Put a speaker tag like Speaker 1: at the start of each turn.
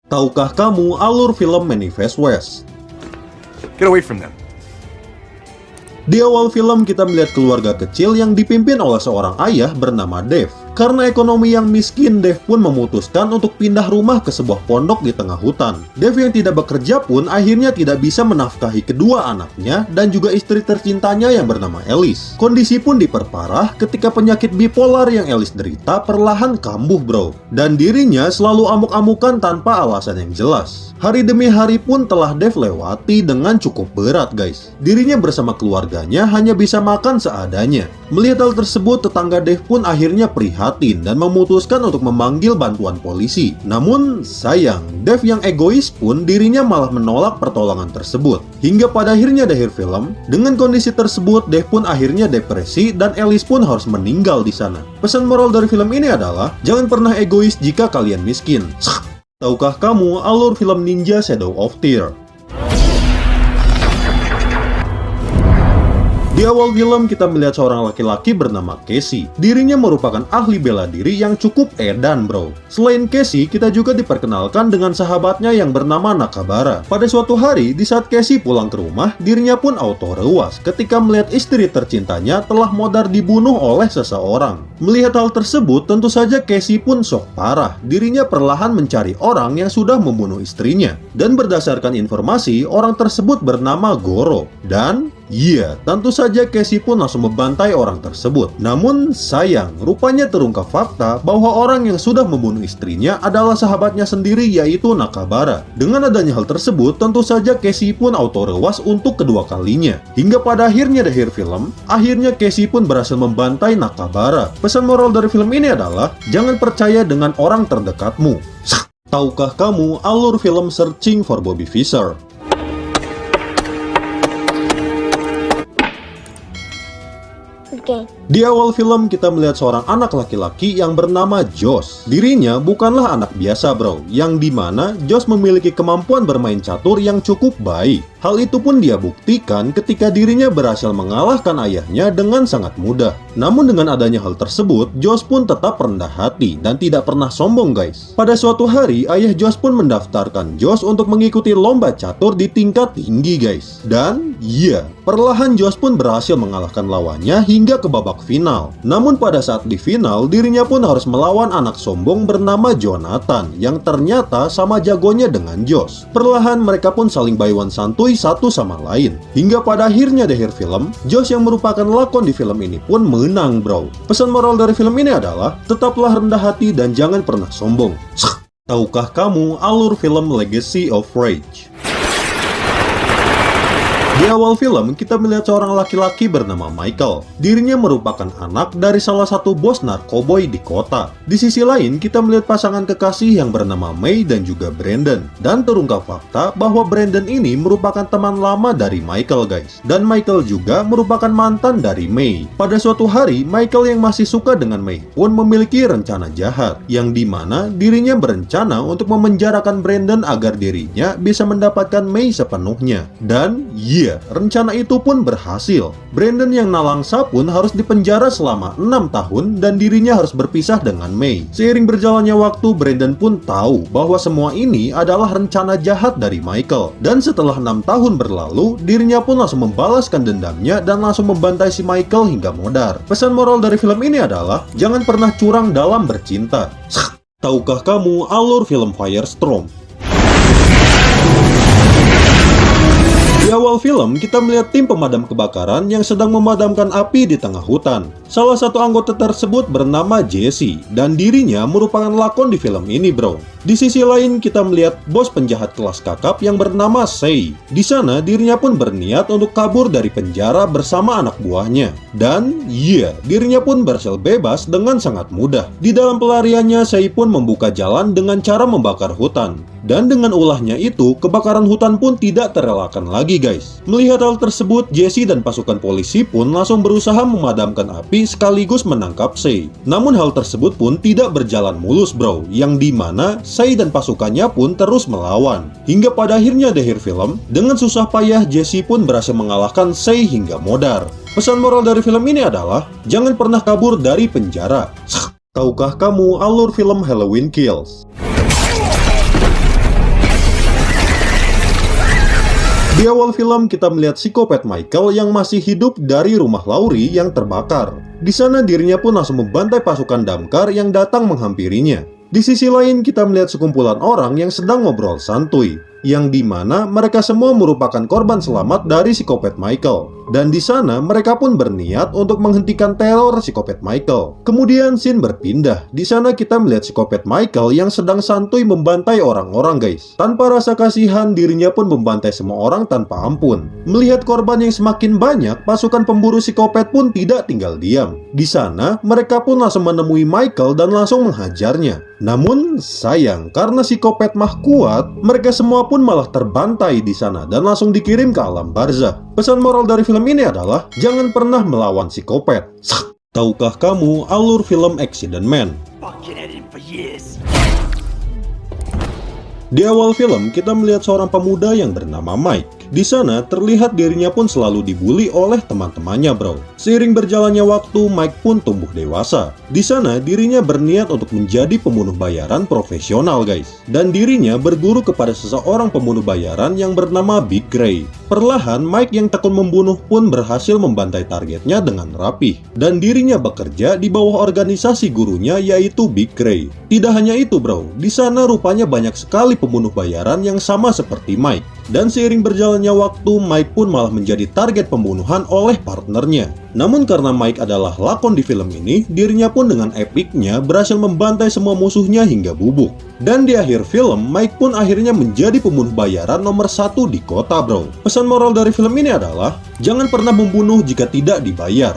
Speaker 1: Tahukah kamu alur film Manifest West?
Speaker 2: Get away from them.
Speaker 1: Di awal film kita melihat keluarga kecil yang dipimpin oleh seorang ayah bernama Dave. Karena ekonomi yang miskin, Dave pun memutuskan untuk pindah rumah ke sebuah pondok di tengah hutan. Dave yang tidak bekerja pun akhirnya tidak bisa menafkahi kedua anaknya dan juga istri tercintanya yang bernama Alice. Kondisi pun diperparah ketika penyakit bipolar yang Alice derita perlahan kambuh bro. Dan dirinya selalu amuk-amukan tanpa alasan yang jelas. Hari demi hari pun telah Dave lewati dengan cukup berat guys. Dirinya bersama keluarganya hanya bisa makan seadanya. Melihat hal tersebut, tetangga Dave pun akhirnya prihatin dan memutuskan untuk memanggil bantuan polisi. Namun sayang, Dave yang egois pun dirinya malah menolak pertolongan tersebut. Hingga pada akhirnya di akhir film, dengan kondisi tersebut Dave pun akhirnya depresi dan Alice pun harus meninggal di sana. Pesan moral dari film ini adalah jangan pernah egois jika kalian miskin. Tahukah kamu alur film Ninja Shadow of Tear? Di awal film kita melihat seorang laki-laki bernama Casey. Dirinya merupakan ahli bela diri yang cukup edan bro. Selain Casey, kita juga diperkenalkan dengan sahabatnya yang bernama Nakabara. Pada suatu hari, di saat Casey pulang ke rumah, dirinya pun auto rewas ketika melihat istri tercintanya telah modar dibunuh oleh seseorang. Melihat hal tersebut, tentu saja Casey pun shock parah. Dirinya perlahan mencari orang yang sudah membunuh istrinya. Dan berdasarkan informasi, orang tersebut bernama Goro. Dan iya, tentu saja Casey pun langsung membantai orang tersebut. Namun sayang, rupanya terungkap fakta bahwa orang yang sudah membunuh istrinya adalah sahabatnya sendiri yaitu Nakabara. Dengan adanya hal tersebut, tentu saja Casey pun auto rewas untuk kedua kalinya. Hingga pada akhirnya di akhir film, akhirnya Casey pun berhasil membantai Nakabara. Pesan moral dari film ini adalah jangan percaya dengan orang terdekatmu. Tahukah kamu alur film Searching for Bobby Fischer? Di awal film kita melihat seorang anak laki-laki yang bernama Josh. Dirinya bukanlah anak biasa bro, yang dimana Josh memiliki kemampuan bermain catur yang cukup baik. Hal itu pun dia buktikan ketika dirinya berhasil mengalahkan ayahnya dengan sangat mudah. Namun dengan adanya hal tersebut, Josh pun tetap rendah hati dan tidak pernah sombong guys. Pada suatu hari, ayah Josh pun mendaftarkan Josh untuk mengikuti lomba catur di tingkat tinggi guys. Dan iya, perlahan Josh pun berhasil mengalahkan lawannya hingga ke babak final. Namun pada saat di final, dirinya pun harus melawan anak sombong bernama Jonathan yang ternyata sama jagonya dengan Josh. Perlahan mereka pun saling baywan santuy satu sama lain. Hingga pada akhirnya di akhir film, Josh yang merupakan lakon di film ini pun menang bro. Pesan moral dari film ini adalah tetaplah rendah hati dan jangan pernah sombong. Tahukah kamu alur film Legacy of Rage? Di awal film, kita melihat seorang laki-laki bernama Michael. Dirinya merupakan anak dari salah satu bos narkoboy di kota. Di sisi lain, kita melihat pasangan kekasih yang bernama May dan juga Brandon. Dan terungkap fakta bahwa Brandon ini merupakan teman lama dari Michael guys. Dan Michael juga merupakan mantan dari May. Pada suatu hari, Michael yang masih suka dengan May pun memiliki rencana jahat. Yang dimana dirinya berencana untuk memenjarakan Brandon agar dirinya bisa mendapatkan May sepenuhnya. Dan rencana itu pun berhasil. Brandon yang nalangsa pun harus dipenjara selama 6 tahun dan dirinya harus berpisah dengan May. Seiring berjalannya waktu, Brandon pun tahu bahwa semua ini adalah rencana jahat dari Michael. Dan setelah 6 tahun berlalu, dirinya pun langsung membalaskan dendamnya dan langsung membantai si Michael hingga modar. Pesan moral dari film ini adalah jangan pernah curang dalam bercinta. Tahukah kamu alur film Firestorm? Di awal film, kita melihat tim pemadam kebakaran yang sedang memadamkan api di tengah hutan. Salah satu anggota tersebut bernama Jesse, dan dirinya merupakan lakon di film ini bro. Di sisi lain, kita melihat bos penjahat kelas kakap yang bernama Sei. Di sana, dirinya pun berniat untuk kabur dari penjara bersama anak buahnya. Dan dirinya pun berhasil bebas dengan sangat mudah. Di dalam pelariannya, Sei pun membuka jalan dengan cara membakar hutan. Dan dengan ulahnya itu, kebakaran hutan pun tidak terelakkan lagi guys. Melihat hal tersebut, Jesse dan pasukan polisi pun langsung berusaha memadamkan api sekaligus menangkap Sei. Namun hal tersebut pun tidak berjalan mulus bro, yang dimana Sei dan pasukannya pun terus melawan. Hingga pada akhirnya di akhir film, dengan susah payah Jesse pun berhasil mengalahkan Sei hingga modar. Pesan moral dari film ini adalah jangan pernah kabur dari penjara. Tahukah kamu alur film Halloween Kills? Di awal film kita melihat psikopat Michael yang masih hidup dari rumah Laurie yang terbakar. Di sana dirinya pun langsung membantai pasukan damkar yang datang menghampirinya. Di sisi lain kita melihat sekumpulan orang yang sedang ngobrol santuy, yang dimana mereka semua merupakan korban selamat dari psikopat Michael. Dan di sana mereka pun berniat untuk menghentikan teror psikopat Michael. Kemudian scene berpindah. Di sana kita melihat psikopat Michael yang sedang santuy membantai orang-orang guys. Tanpa rasa kasihan dirinya pun membantai semua orang tanpa ampun. Melihat korban yang semakin banyak, pasukan pemburu psikopat pun tidak tinggal diam. Di sana mereka pun langsung menemui Michael dan langsung menghajarnya. Namun sayang, karena psikopat mah kuat, mereka semua pun malah terbantai di sana dan langsung dikirim ke alam barzah. Pesan moral dari film ini adalah jangan pernah melawan psikopat. Tahukah kamu alur film Accident Man? Di awal film, kita melihat seorang pemuda yang bernama Mike. Di sana, terlihat dirinya pun selalu dibully oleh teman-temannya, bro. Seiring berjalannya waktu, Mike pun tumbuh dewasa. Di sana, dirinya berniat untuk menjadi pembunuh bayaran profesional, guys. Dan dirinya berguru kepada seseorang pembunuh bayaran yang bernama Big Gray. Perlahan, Mike yang tekun membunuh pun berhasil membantai targetnya dengan rapih. Dan dirinya bekerja di bawah organisasi gurunya, yaitu Big Gray. Tidak hanya itu, bro. Di sana rupanya banyak sekali pembunuh bayaran yang sama seperti Mike. Dan seiring berjalannya waktu, Mike pun malah menjadi target pembunuhan oleh partnernya. Namun karena Mike adalah lakon di film ini, dirinya pun dengan epiknya berhasil membantai semua musuhnya hingga bubuk. Dan di akhir film, Mike pun akhirnya menjadi pembunuh bayaran nomor 1 di kota, bro. Pesan moral dari film ini adalah, jangan pernah membunuh jika tidak dibayar.